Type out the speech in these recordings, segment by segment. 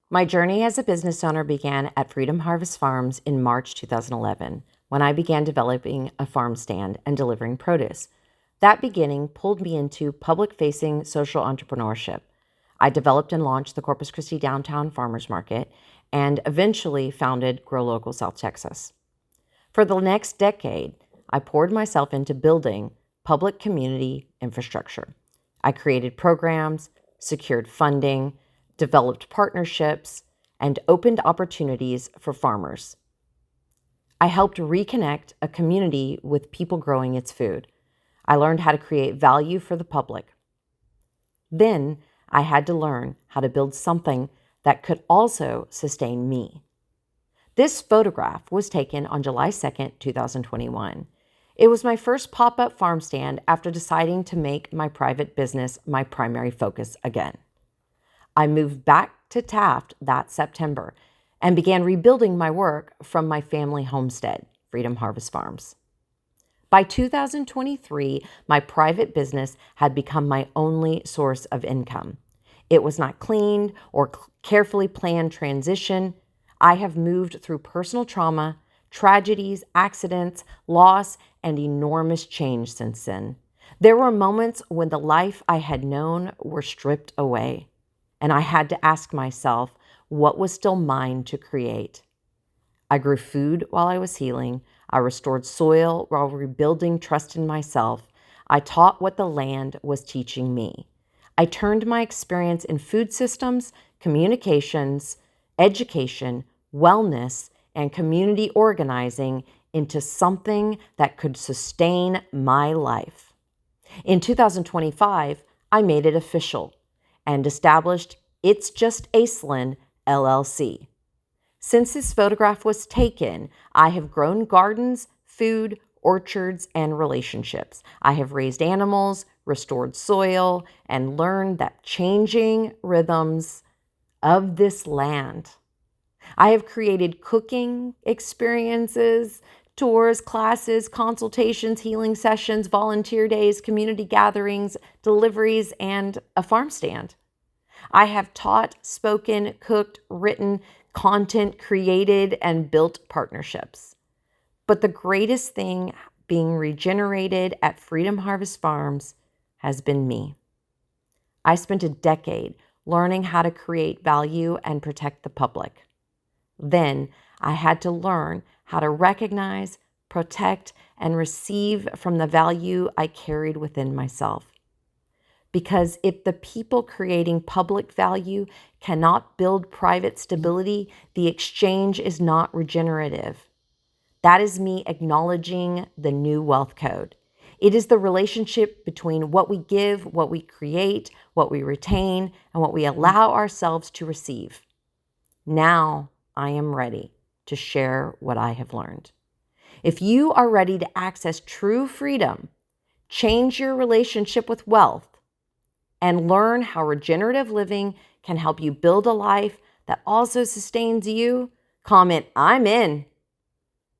My journey as a business owner began at Freedom Harvest Farms in March 2011, when I began developing a farm stand and delivering produce. That beginning pulled me into public-facing social entrepreneurship. I developed and launched the Corpus Christi Downtown Farmers Market and eventually founded Grow Local South Texas. For the next decade, I poured myself into building public community infrastructure. I created programs, secured funding, developed partnerships, and opened opportunities for farmers. I helped reconnect a community with people growing its food. I learned how to create value for the public. Then I had to learn how to build something that could also sustain me. This photograph was taken on July 2nd, 2021. It was my first pop-up farm stand after deciding to make my private business my primary focus again. I moved back to Taft that September and began rebuilding my work from my family homestead, Freedom Harvest Farms. By 2023, my private business had become my only source of income. It was not cleaned or carefully planned transition. I have moved through personal trauma, tragedies, accidents, loss, and enormous change since then. There were moments when the life I had known were stripped away, and I had to ask myself what was still mine to create. I grew food while I was healing. I restored soil while rebuilding trust in myself. I taught what the land was teaching me. I turned my experience in food systems, communications, education, wellness, and community organizing into something that could sustain my life. In 2025, I made it official and established It's Just Aislinn, LLC. Since this photograph was taken, I have grown gardens, food, orchards, and relationships. I have raised animals, restored soil, and learned that changing rhythms of this land. I have created cooking experiences, tours, classes, consultations, healing sessions, volunteer days, community gatherings, deliveries, and a farm stand. I have taught, spoken, cooked, written, content, created, and built partnerships. But the greatest thing being regenerated at Freedom Harvest Farms has been me. I spent a decade learning how to create value and protect the public. Then I had to learn how to recognize, protect, and receive from the value I carried within myself. Because if the people creating public value cannot build private stability, the exchange is not regenerative. That is me acknowledging the new wealth code. It is the relationship between what we give, what we create, what we retain, and what we allow ourselves to receive. Now I am ready to share what I have learned. If you are ready to access true freedom, change your relationship with wealth, and learn how regenerative living can help you build a life that also sustains you, comment, I'm in.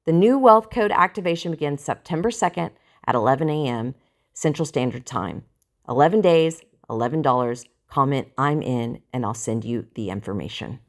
The new Wealth Code activation begins September 2nd at 11 a.m. Central Standard Time. 11 days, $11. Comment, I'm in, and I'll send you the information.